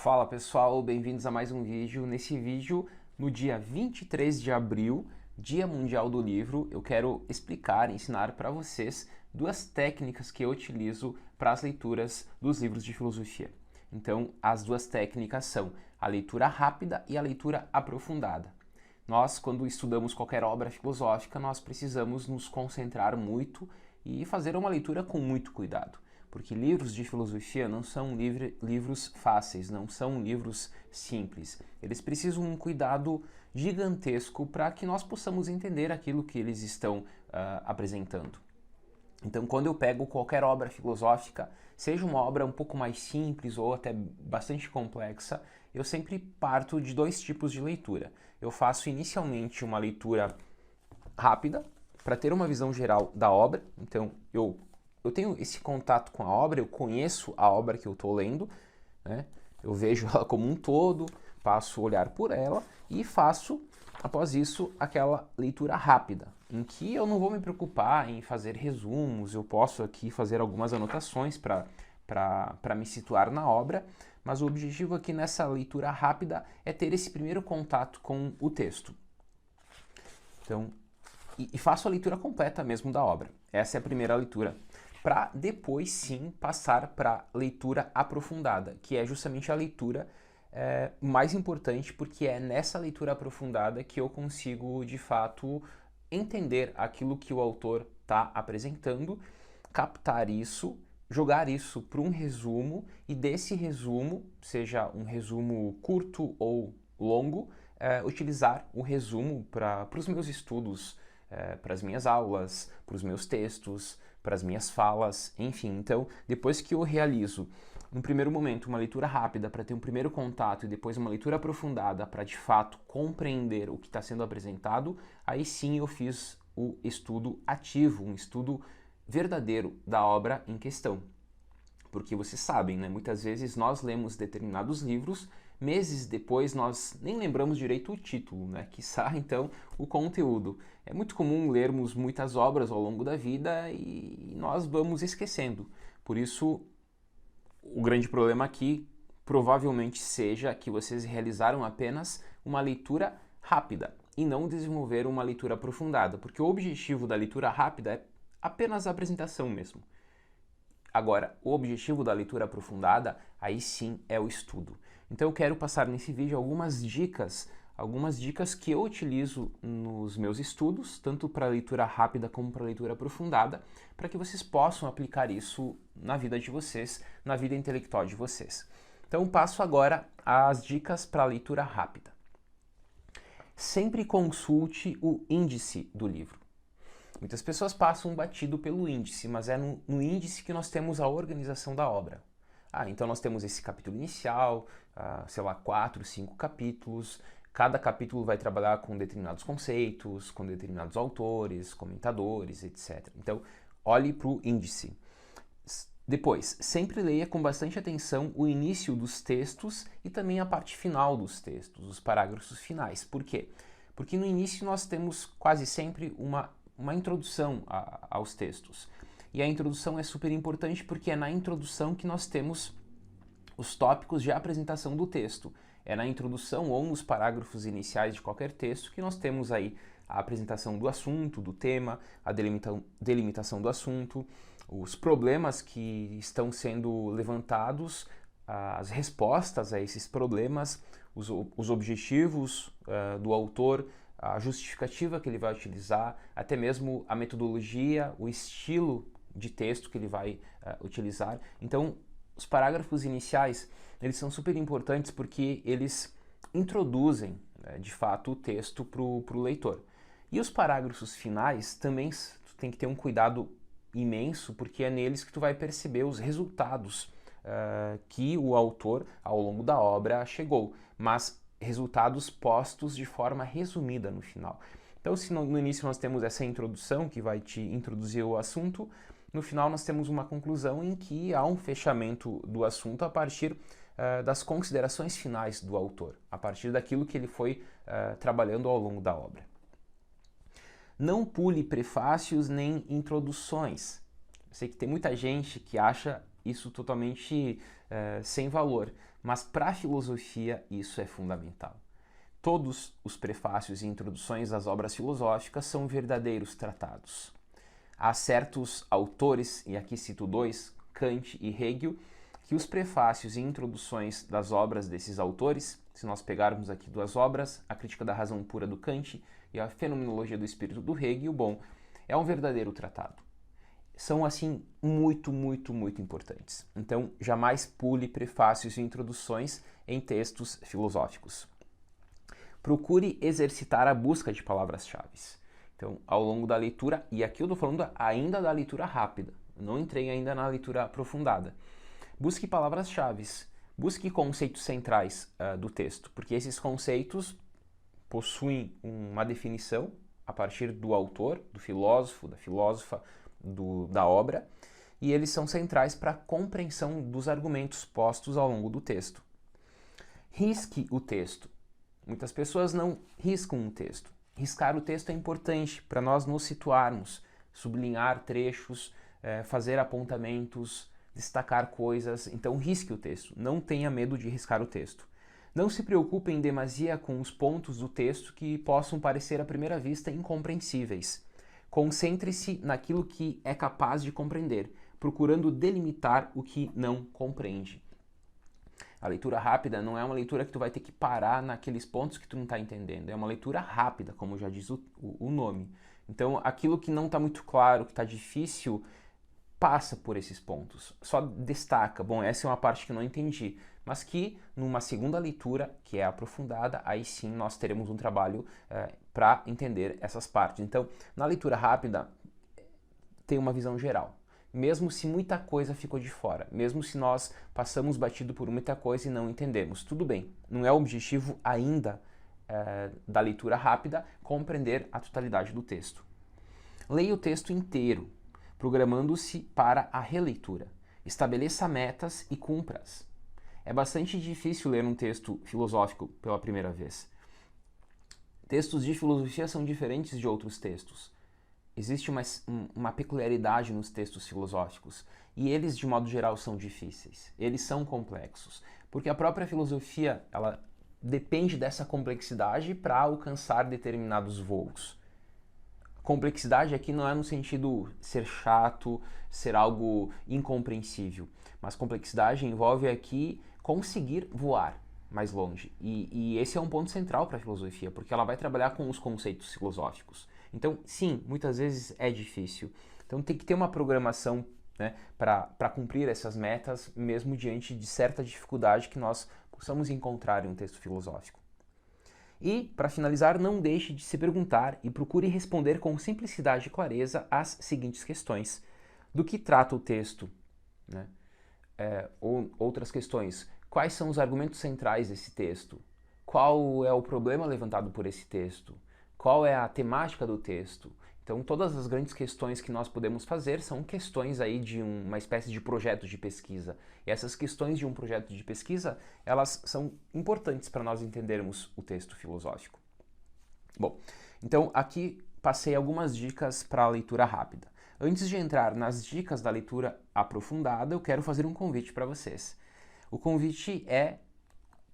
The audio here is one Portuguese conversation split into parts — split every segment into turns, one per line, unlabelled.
Fala pessoal, bem-vindos a mais um vídeo. Nesse vídeo, no dia 23 de abril, Dia Mundial do Livro, eu quero explicar e ensinar para vocês duas técnicas que eu utilizo para as leituras dos livros de filosofia. Então, as duas técnicas são a leitura rápida e a leitura aprofundada. Nós, quando estudamos qualquer obra filosófica, nós precisamos nos concentrar muito e fazer uma leitura com muito cuidado. Porque livros de filosofia não são livros fáceis, não são livros simples. Eles precisam de um cuidado gigantesco para que nós possamos entender aquilo que eles estão apresentando. Então, quando eu pego qualquer obra filosófica, seja uma obra um pouco mais simples ou até bastante complexa, eu sempre parto de dois tipos de leitura. Eu faço inicialmente uma leitura rápida, para ter uma visão geral da obra. Então, eu tenho esse contato com a obra, eu conheço a obra que eu estou lendo, né? Eu vejo ela como um todo, passo a olhar por ela e faço, após isso, aquela leitura rápida, em que eu não vou me preocupar em fazer resumos, eu posso aqui fazer algumas anotações para me situar na obra, mas o objetivo aqui nessa leitura rápida é ter esse primeiro contato com o texto. Então, e faço a leitura completa mesmo da obra. Essa é a primeira leitura. Para depois sim passar para a leitura aprofundada, que é justamente a leitura mais importante, porque é nessa leitura aprofundada que eu consigo de fato entender aquilo que o autor está apresentando, captar isso, jogar isso para um resumo e desse resumo, seja um resumo curto ou longo, utilizar o resumo para os meus estudos, para as minhas aulas, para os meus textos, para as minhas falas, enfim. Então, depois que eu realizo, no primeiro momento, uma leitura rápida para ter um primeiro contato e depois uma leitura aprofundada para, de fato, compreender o que está sendo apresentado, aí sim eu fiz o estudo ativo, um estudo verdadeiro da obra em questão. Porque vocês sabem, né? Muitas vezes nós lemos determinados livros, meses depois nós nem lembramos direito o título, né? Quiçá então o conteúdo. É muito comum lermos muitas obras ao longo da vida e nós vamos esquecendo. Por isso, o grande problema aqui provavelmente seja que vocês realizaram apenas uma leitura rápida e não desenvolveram uma leitura aprofundada, porque o objetivo da leitura rápida é apenas a apresentação mesmo. Agora, o objetivo da leitura aprofundada, aí sim é o estudo. Então eu quero passar nesse vídeo algumas dicas que eu utilizo nos meus estudos, tanto para leitura rápida como para leitura aprofundada, para que vocês possam aplicar isso na vida de vocês, na vida intelectual de vocês. Então passo agora às dicas para leitura rápida. Sempre consulte o índice do livro. Muitas pessoas passam batido pelo índice, mas é no índice que nós temos a organização da obra. Então nós temos esse capítulo inicial, sei lá, 4, 5 capítulos. Cada capítulo vai trabalhar com determinados conceitos, com determinados autores, comentadores, etc. Então, olhe para o índice. Depois, sempre leia com bastante atenção o início dos textos e também a parte final dos textos, os parágrafos finais. Por quê? Porque no início nós temos quase sempre uma introdução aos textos. E a introdução é super importante porque é na introdução que nós temos os tópicos de apresentação do texto. É na introdução ou nos parágrafos iniciais de qualquer texto que nós temos aí a apresentação do assunto, do tema, a delimitação do assunto, os problemas que estão sendo levantados, as respostas a esses problemas, os objetivos do autor, a justificativa que ele vai utilizar, até mesmo a metodologia, o estilo de texto que ele vai utilizar. Então, os parágrafos iniciais, eles são super importantes porque eles introduzem, de fato, o texto para o leitor. E os parágrafos finais também tu tem que ter um cuidado imenso, porque é neles que tu vai perceber os resultados que o autor, ao longo da obra, chegou. Mas resultados postos de forma resumida no final. Então, se no início nós temos essa introdução que vai te introduzir o assunto, no final nós temos uma conclusão em que há um fechamento do assunto a partir das considerações finais do autor, a partir daquilo que ele foi trabalhando ao longo da obra. Não pule prefácios nem introduções. Eu sei que tem muita gente que acha isso totalmente sem valor, mas para a filosofia isso é fundamental. Todos os prefácios e introduções das obras filosóficas são verdadeiros tratados. Há certos autores, e aqui cito dois, Kant e Hegel, que os prefácios e introduções das obras desses autores, se nós pegarmos aqui duas obras, A Crítica da Razão Pura do Kant e A Fenomenologia do Espírito do Hegel, bom, é um verdadeiro tratado. São, assim, muito importantes. Então, jamais pule prefácios e introduções em textos filosóficos. Procure exercitar a busca de palavras-chave. Então, ao longo da leitura, e aqui eu estou falando ainda da leitura rápida, não entrei ainda na leitura aprofundada. Busque palavras-chave, busque conceitos centrais do texto, porque esses conceitos possuem uma definição a partir do autor, do filósofo, da filósofa, da obra, e eles são centrais para a compreensão dos argumentos postos ao longo do texto. Risque o texto. Muitas pessoas não riscam um texto. Riscar o texto é importante para nós nos situarmos, sublinhar trechos, fazer apontamentos, destacar coisas. Então risque o texto, não tenha medo de riscar o texto. Não se preocupe em demasia com os pontos do texto que possam parecer à primeira vista incompreensíveis. Concentre-se naquilo que é capaz de compreender, procurando delimitar o que não compreende. A leitura rápida não é uma leitura que tu vai ter que parar naqueles pontos que tu não está entendendo. É uma leitura rápida, como já diz o nome. Então, aquilo que não está muito claro, que está difícil, passa por esses pontos. Só destaca, bom, essa é uma parte que eu não entendi, mas que numa segunda leitura, que é aprofundada, aí sim nós teremos um trabalho para entender essas partes. Então, na leitura rápida, tem uma visão geral. Mesmo se muita coisa ficou de fora, mesmo se nós passamos batido por muita coisa e não entendemos, tudo bem. Não é o objetivo ainda da leitura rápida compreender a totalidade do texto. Leia o texto inteiro, programando-se para a releitura. Estabeleça metas e cumpra-as. É bastante difícil ler um texto filosófico pela primeira vez. Textos de filosofia são diferentes de outros textos. Existe uma peculiaridade nos textos filosóficos e eles, de modo geral, são difíceis. Eles são complexos, porque a própria filosofia ela depende dessa complexidade para alcançar determinados voos. Complexidade aqui não é no sentido ser chato, ser algo incompreensível, mas complexidade envolve aqui conseguir voar mais longe. E esse é um ponto central para a filosofia, porque ela vai trabalhar com os conceitos filosóficos. Então, sim, muitas vezes é difícil. Então tem que ter uma programação, né, para cumprir essas metas, mesmo diante de certa dificuldade que nós possamos encontrar em um texto filosófico. E, para finalizar, não deixe de se perguntar e procure responder com simplicidade e clareza as seguintes questões. Do que trata o texto? Né? Ou outras questões. Quais são os argumentos centrais desse texto? Qual é o problema levantado por esse texto? Qual é a temática do texto? Então, todas as grandes questões que nós podemos fazer são questões aí de uma espécie de projeto de pesquisa. E essas questões de um projeto de pesquisa, elas são importantes para nós entendermos o texto filosófico. Bom, então aqui passei algumas dicas para a leitura rápida. Antes de entrar nas dicas da leitura aprofundada, eu quero fazer um convite para vocês. O convite é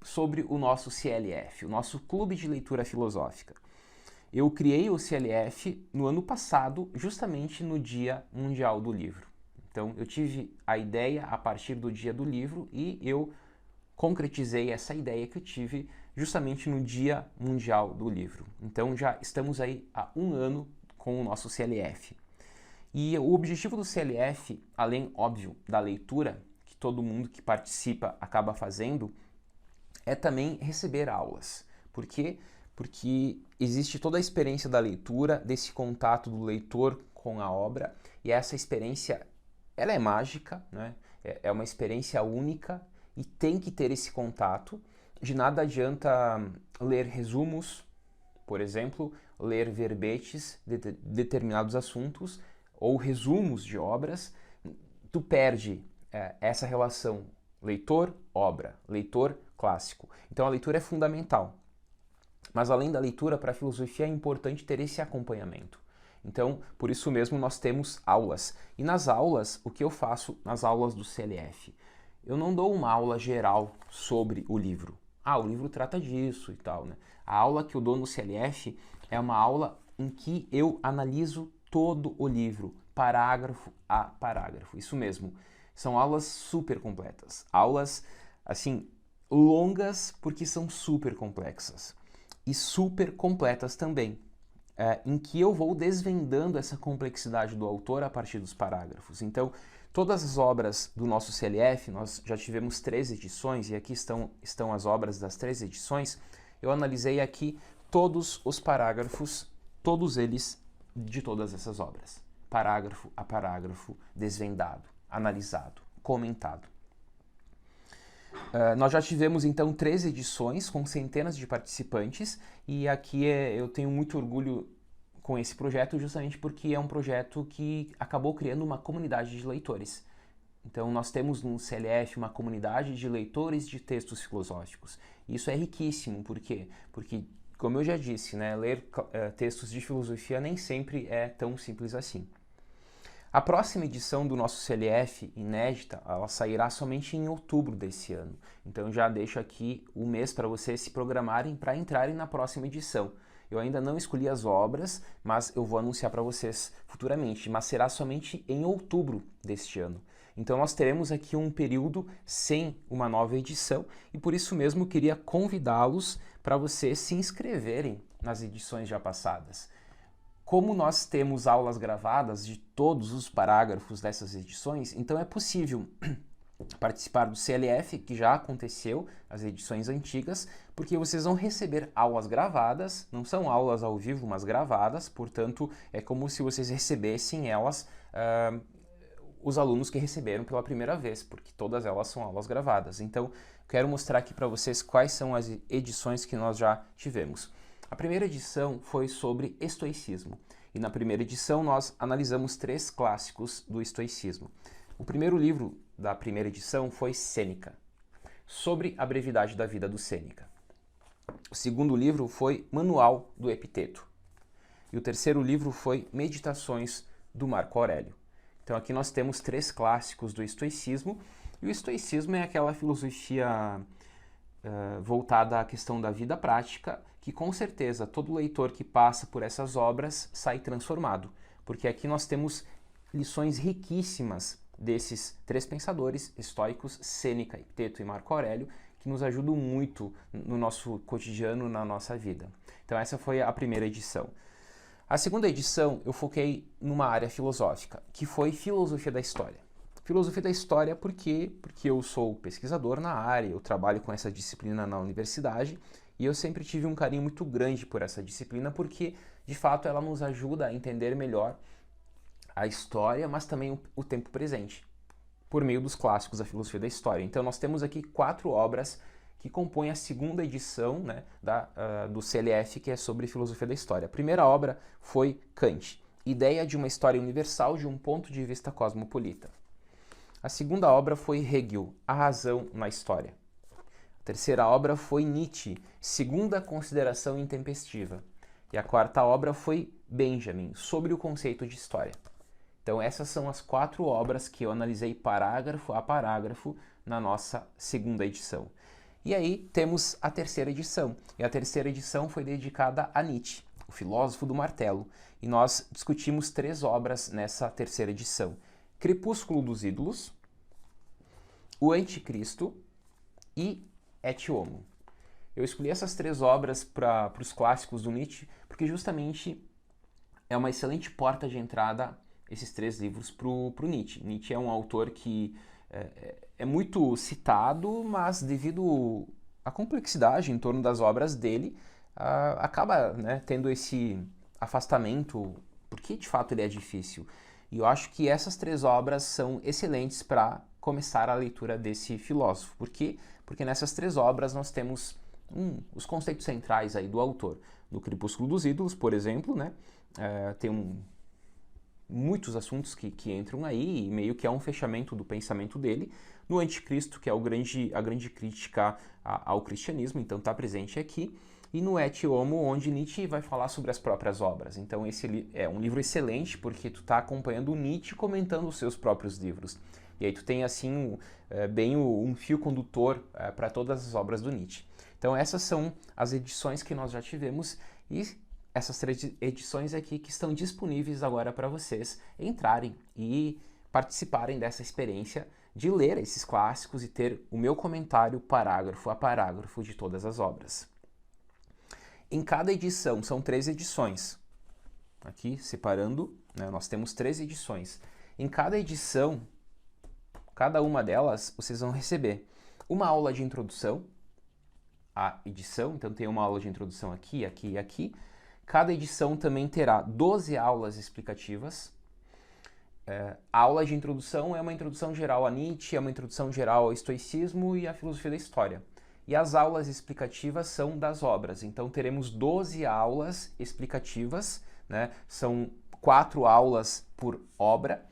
sobre o nosso CLF, o nosso Clube de Leitura Filosófica. Eu criei o CLF no ano passado, justamente no Dia Mundial do Livro. Então, eu tive a ideia a partir do Dia do Livro e eu concretizei essa ideia que eu tive justamente no Dia Mundial do Livro. Então, já estamos aí há um ano com o nosso CLF. E o objetivo do CLF, além, óbvio, da leitura, que todo mundo que participa acaba fazendo, é também receber aulas. Por quê? Porque existe toda a experiência da leitura, desse contato do leitor com a obra, e essa experiência, ela é mágica, né? É uma experiência única e tem que ter esse contato. De nada adianta ler resumos, por exemplo, ler verbetes de determinados assuntos ou resumos de obras, tu perde essa relação leitor-obra, leitor-clássico. Então a leitura é fundamental. Mas além da leitura, para a filosofia é importante ter esse acompanhamento. Então, por isso mesmo, nós temos aulas. E nas aulas, o que eu faço nas aulas do CLF? eu não dou uma aula geral sobre o livro. Ah, o livro trata disso e tal, né? A aula que eu dou no CLF é uma aula em que eu analiso todo o livro, parágrafo a parágrafo. Isso mesmo. São aulas super completas. Aulas, assim, longas porque são super complexas. E super completas também. Em que eu vou desvendando essa complexidade do autor a partir dos parágrafos. Então, todas as obras do nosso CLF, nós já tivemos 3 edições, e aqui estão as obras das 3 edições, eu analisei aqui todos os parágrafos, todos eles de todas essas obras. Parágrafo a parágrafo, desvendado, analisado, comentado. Nós já tivemos então 3 edições com centenas de participantes e aqui eu tenho muito orgulho com esse projeto justamente porque é um projeto que acabou criando uma comunidade de leitores. Então nós temos no CLF uma comunidade de leitores de textos filosóficos. Isso é riquíssimo, por quê? Porque, como eu já disse, né, ler textos de filosofia nem sempre é tão simples assim. A próxima edição do nosso CLF, inédita, ela sairá somente em outubro desse ano. Então já deixo aqui o mês para vocês se programarem para entrarem na próxima edição. Eu ainda não escolhi as obras, mas eu vou anunciar para vocês futuramente, mas será somente em outubro deste ano. Então nós teremos aqui um período sem uma nova edição e por isso mesmo queria convidá-los para vocês se inscreverem nas edições já passadas. Como nós temos aulas gravadas de todos os parágrafos dessas edições, então é possível participar do CLF, que já aconteceu, as edições antigas, porque vocês vão receber aulas gravadas, não são aulas ao vivo, mas gravadas, portanto, é como se vocês recebessem elas, os alunos que receberam pela primeira vez, porque todas elas são aulas gravadas. Então, quero mostrar aqui para vocês quais são as edições que nós já tivemos. A primeira edição foi sobre estoicismo, e na primeira edição nós analisamos 3 clássicos do estoicismo. O primeiro livro da primeira edição foi Sêneca, sobre a brevidade da vida do Sêneca. O segundo livro foi Manual do Epiteto. E o terceiro livro foi Meditações do Marco Aurélio. Então aqui nós temos 3 clássicos do estoicismo, e o estoicismo é aquela filosofia voltada à questão da vida prática, que com certeza todo leitor que passa por essas obras sai transformado, porque aqui nós temos lições riquíssimas desses 3 pensadores estoicos, Sêneca, Epiteto e Marco Aurélio, que nos ajudam muito no nosso cotidiano, na nossa vida. Então essa foi a primeira edição. A segunda edição eu foquei numa área filosófica, que foi filosofia da história. Filosofia da história porque eu sou pesquisador na área, eu trabalho com essa disciplina na universidade e eu sempre tive um carinho muito grande por essa disciplina porque, de fato, ela nos ajuda a entender melhor a história, mas também o tempo presente, por meio dos clássicos da filosofia da história. Então nós temos aqui 4 obras que compõem a segunda edição, né, do CLF, que é sobre filosofia da história. A primeira obra foi Kant, Ideia de uma História Universal de um Ponto de Vista Cosmopolita. A segunda obra foi Hegel, A Razão na História. A terceira obra foi Nietzsche, Segunda Consideração Intempestiva. E a quarta obra foi Benjamin, sobre o conceito de história. Então essas são as 4 obras que eu analisei parágrafo a parágrafo na nossa segunda edição. E aí temos a terceira edição. E a terceira edição foi dedicada a Nietzsche, o filósofo do martelo. E nós discutimos 3 obras nessa terceira edição. Crepúsculo dos Ídolos, O Anticristo e Et Homo. Eu escolhi essas 3 obras para os clássicos do Nietzsche porque justamente é uma excelente porta de entrada esses 3 livros para o Nietzsche. Nietzsche é um autor que é muito citado, mas devido à complexidade em torno das obras dele, acaba, né, tendo esse afastamento, porque de fato ele é difícil. E eu acho que essas 3 obras são excelentes para começar a leitura desse filósofo. Por quê? Porque nessas 3 obras nós temos os conceitos centrais aí do autor. No Crepúsculo dos Ídolos, por exemplo, né, tem muitos assuntos que entram aí, e meio que é um fechamento do pensamento dele. No Anticristo, que é a grande crítica ao cristianismo, então está presente aqui. E no Et Homo, onde Nietzsche vai falar sobre as próprias obras. Então esse é um livro excelente, porque tu está acompanhando o Nietzsche comentando os seus próprios livros. E aí tu tem assim bem um fio condutor para todas as obras do Nietzsche. Então essas são as edições que nós já tivemos e essas 3 edições aqui que estão disponíveis agora para vocês entrarem e participarem dessa experiência de ler esses clássicos e ter o meu comentário parágrafo a parágrafo de todas as obras. Em cada edição, são 3 edições. Aqui, separando, né, nós temos 3 edições. Em cada edição, cada uma delas, vocês vão receber uma aula de introdução à edição. Então, tem uma aula de introdução aqui, aqui e aqui. Cada edição também terá 12 aulas explicativas. A aula de introdução é uma introdução geral a Nietzsche, é uma introdução geral ao estoicismo e à filosofia da história. E as aulas explicativas são das obras. Então teremos 12 aulas explicativas, né? São 4 aulas por obra.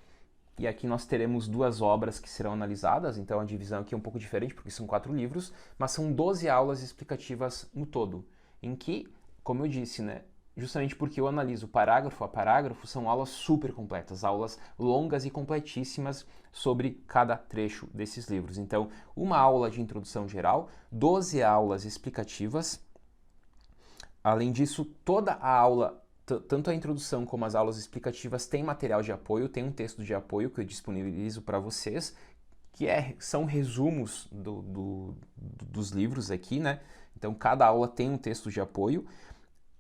E aqui nós teremos 2 obras que serão analisadas, então a divisão aqui é um pouco diferente, porque são 4 livros, mas são 12 aulas explicativas no todo, em que, como eu disse, né, justamente porque eu analiso parágrafo a parágrafo, são aulas super completas, aulas longas e completíssimas sobre cada trecho desses livros. Então, uma aula de introdução geral, 12 aulas explicativas. Além disso, toda a aula, tanto a introdução como as aulas explicativas, tem material de apoio, tem um texto de apoio que eu disponibilizo para vocês, que são resumos dos livros aqui, né? Então, cada aula tem um texto de apoio.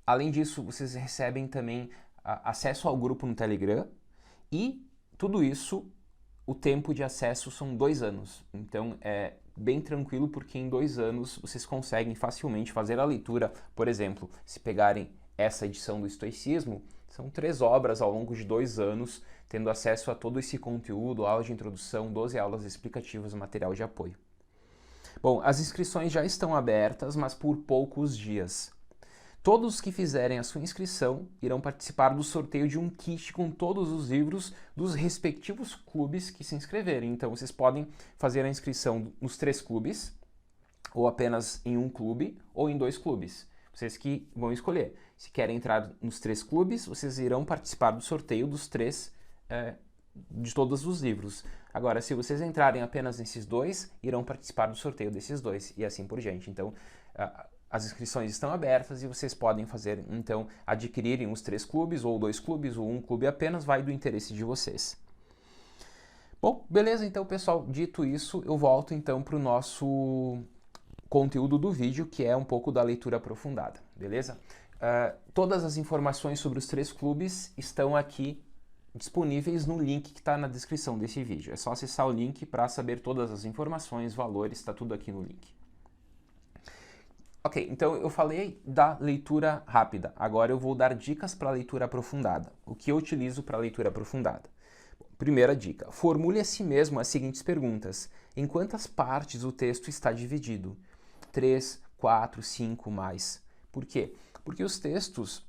Além disso, vocês recebem também acesso ao grupo no Telegram e tudo isso, o tempo de acesso são 2 anos. Então é bem tranquilo porque em 2 anos vocês conseguem facilmente fazer a leitura. Por exemplo, se pegarem essa edição do Estoicismo, são 3 obras ao longo de 2 anos, tendo acesso a todo esse conteúdo, aula de introdução, 12 aulas explicativas, material de apoio. Bom, as inscrições já estão abertas, mas por poucos dias. Todos que fizerem a sua inscrição irão participar do sorteio de um kit com todos os livros dos respectivos clubes que se inscreverem. Então vocês podem fazer a inscrição nos 3 clubes, ou apenas em um clube, ou em 2 clubes. Vocês que vão escolher. Se querem entrar nos 3 clubes, vocês irão participar do sorteio dos 3, de todos os livros. Agora, se vocês entrarem apenas nesses 2, irão participar do sorteio desses 2, e assim por diante. Então, as inscrições estão abertas e vocês podem fazer, então, adquirirem os 3 clubes, ou 2 clubes, ou um clube apenas, vai do interesse de vocês. Bom, beleza, então, pessoal, dito isso, eu volto, então, para o nosso conteúdo do vídeo, que é um pouco da leitura aprofundada, beleza? Todas as informações sobre os 3 clubes estão aqui disponíveis no link que está na descrição desse vídeo. É só acessar o link para saber todas as informações, valores, está tudo aqui no link. Ok, então eu falei da leitura rápida, agora eu vou dar dicas para a leitura aprofundada. O que eu utilizo para a leitura aprofundada? Primeira dica, formule a si mesmo as seguintes perguntas. Em quantas partes o texto está dividido? 3, 4, 5, mais. Por quê? Porque os textos,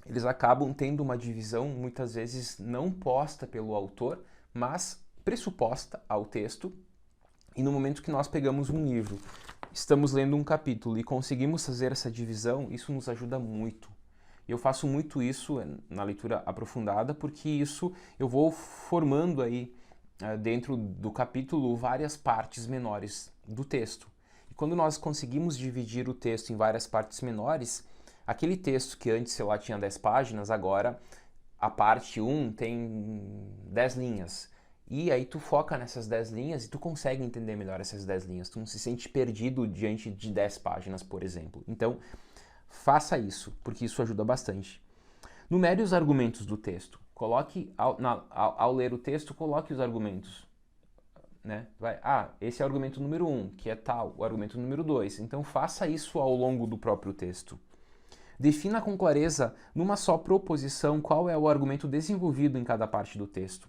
eles acabam tendo uma divisão muitas vezes não posta pelo autor, mas pressuposta ao texto. E no momento que nós pegamos um livro, estamos lendo um capítulo e conseguimos fazer essa divisão, isso nos ajuda muito. Eu faço muito isso na leitura aprofundada, porque isso eu vou formando aí dentro do capítulo várias partes menores do texto. E quando nós conseguimos dividir o texto em várias partes menores, aquele texto que antes, sei lá, tinha 10 páginas, agora a parte 1 tem 10 linhas. E aí tu foca nessas 10 linhas e tu consegue entender melhor essas 10 linhas. Tu não se sente perdido diante de 10 páginas, por exemplo. Então, faça isso, porque isso ajuda bastante. Numere os argumentos do texto. Coloque, ao ler o texto, coloque os argumentos. Né? Esse é o argumento número 1, que é tal, o argumento número 2. Então, faça isso ao longo do próprio texto. Defina com clareza, numa só proposição, qual é o argumento desenvolvido em cada parte do texto.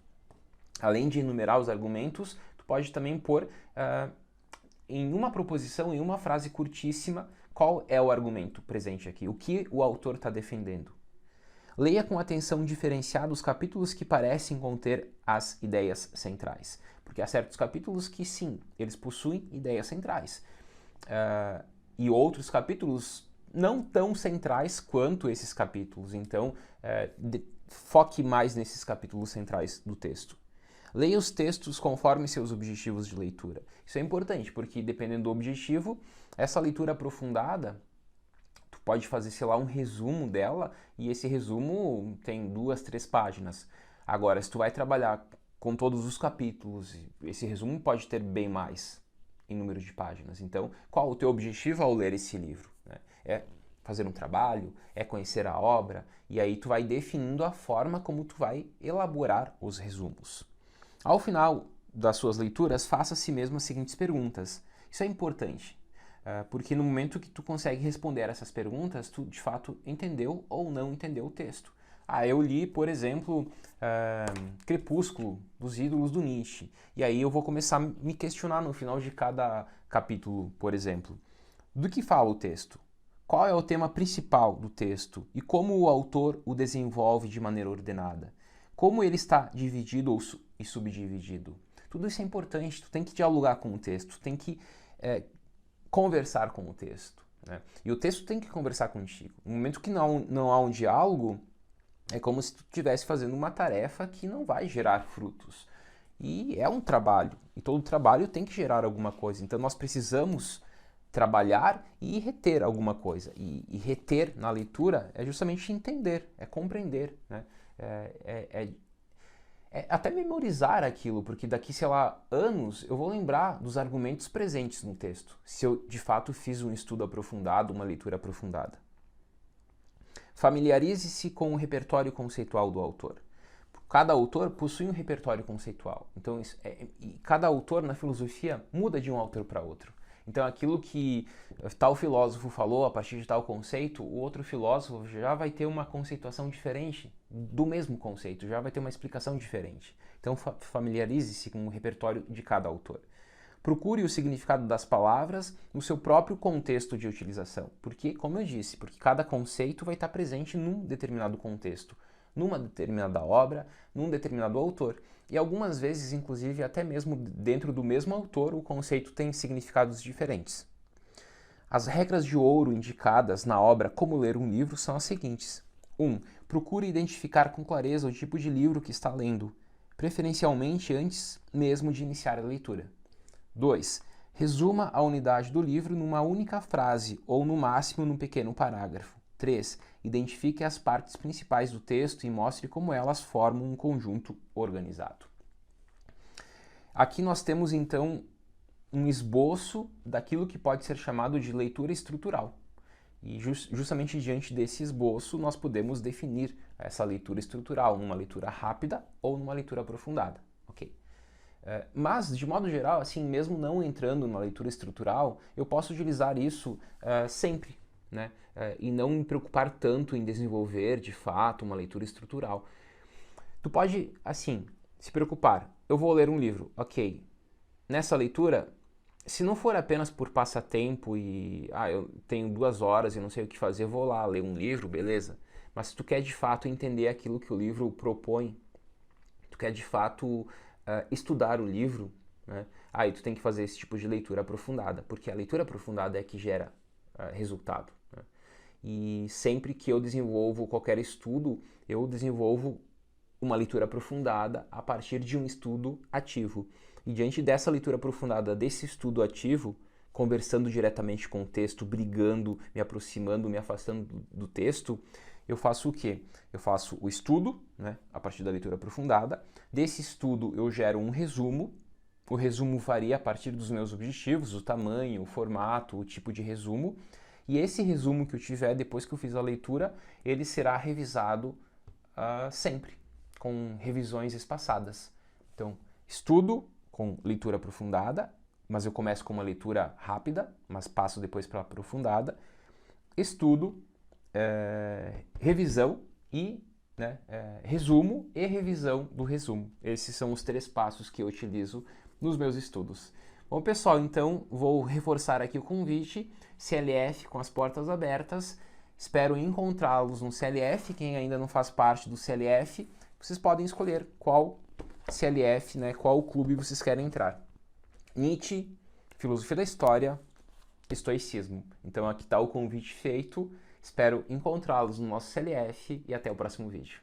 Além de enumerar os argumentos, tu pode também pôr em uma proposição, em uma frase curtíssima, qual é o argumento presente aqui, o que o autor está defendendo. Leia com atenção diferenciada os capítulos que parecem conter as ideias centrais, porque há certos capítulos que sim, eles possuem ideias centrais, e outros capítulos não tão centrais quanto esses capítulos, então foque mais nesses capítulos centrais do texto. Leia os textos conforme seus objetivos de leitura. Isso é importante, porque dependendo do objetivo, essa leitura aprofundada, tu pode fazer, sei lá, um resumo dela, e esse resumo tem 2, 3 páginas. Agora, se tu vai trabalhar com todos os capítulos, esse resumo pode ter bem mais em número de páginas. Então, qual o teu objetivo ao ler esse livro? É fazer um trabalho, é conhecer a obra, e aí tu vai definindo a forma como tu vai elaborar os resumos. Ao final das suas leituras, faça a si mesmo as seguintes perguntas. Isso é importante, porque no momento que tu consegue responder essas perguntas, tu de fato entendeu ou não entendeu o texto. Eu li, por exemplo, Crepúsculo, dos Ídolos do Nietzsche, e aí eu vou começar a me questionar no final de cada capítulo, por exemplo. Do que fala o texto? Qual é o tema principal do texto e como o autor o desenvolve de maneira ordenada? Como ele está dividido e subdividido? Tudo isso é importante, tu tem que dialogar com o texto, tu tem que conversar com o texto, né? E o texto tem que conversar contigo. No momento que não há um diálogo, é como se tu estivesse fazendo uma tarefa que não vai gerar frutos. E é um trabalho, e todo trabalho tem que gerar alguma coisa. Então nós precisamos trabalhar e reter alguma coisa. E reter na leitura é justamente entender, é compreender, né? É até memorizar aquilo, porque daqui, sei lá, anos eu vou lembrar dos argumentos presentes no texto, se eu de fato fiz um estudo aprofundado, uma leitura aprofundada. Familiarize-se com o repertório conceitual do autor. Cada autor possui um repertório conceitual. Então, e cada autor na filosofia muda de um autor para outro. Então, aquilo que tal filósofo falou a partir de tal conceito, o outro filósofo já vai ter uma conceituação diferente do mesmo conceito, já vai ter uma explicação diferente. Então, familiarize-se com o repertório de cada autor. Procure o significado das palavras no seu próprio contexto de utilização. Porque, como eu disse, porque cada conceito vai estar presente num determinado contexto, numa determinada obra, num determinado autor. E algumas vezes, inclusive, até mesmo dentro do mesmo autor, o conceito tem significados diferentes. As regras de ouro indicadas na obra Como Ler um Livro são as seguintes. 1. Procure identificar com clareza o tipo de livro que está lendo, preferencialmente antes mesmo de iniciar a leitura. 2. Resuma a unidade do livro numa única frase ou, no máximo, num pequeno parágrafo. 3. Identifique as partes principais do texto e mostre como elas formam um conjunto organizado. Aqui nós temos, então, um esboço daquilo que pode ser chamado de leitura estrutural. E justamente diante desse esboço, nós podemos definir essa leitura estrutural numa leitura rápida ou numa leitura aprofundada. Ok? Mas, de modo geral, assim, mesmo não entrando na leitura estrutural, eu posso utilizar isso sempre, né? E não me preocupar tanto em desenvolver, de fato, uma leitura estrutural. Tu pode, assim, se preocupar. Eu vou ler um livro, ok. Nessa leitura, se não for apenas por passatempo e, eu tenho 2 horas e não sei o que fazer, vou lá ler um livro, beleza. Mas se tu quer, de fato, entender aquilo que o livro propõe, tu quer, de fato, estudar o livro, né? Aí tu tem que fazer esse tipo de leitura aprofundada, porque a leitura aprofundada é que gera resultado, né? E sempre que eu desenvolvo qualquer estudo, eu desenvolvo uma leitura aprofundada a partir de um estudo ativo. E diante dessa leitura aprofundada, desse estudo ativo, conversando diretamente com o texto, brigando, me aproximando, me afastando do texto, eu faço o quê? Eu faço o estudo, né, a partir da leitura aprofundada. Desse estudo eu gero um resumo. O resumo varia a partir dos meus objetivos, o tamanho, o formato, o tipo de resumo. E esse resumo que eu tiver depois que eu fiz a leitura, ele será revisado sempre, com revisões espaçadas. Então, estudo com leitura aprofundada, mas eu começo com uma leitura rápida, mas passo depois para aprofundada. Estudo, revisão e resumo e revisão do resumo. Esses são os 3 passos que eu utilizo nos meus estudos. Bom, pessoal, então vou reforçar aqui o convite, CLF com as portas abertas. Espero encontrá-los no CLF. Quem ainda não faz parte do CLF, vocês podem escolher qual CLF, né, qual clube vocês querem entrar. Nietzsche, Filosofia da História, Estoicismo. Então aqui está o convite feito. Espero encontrá-los no nosso CLF e até o próximo vídeo.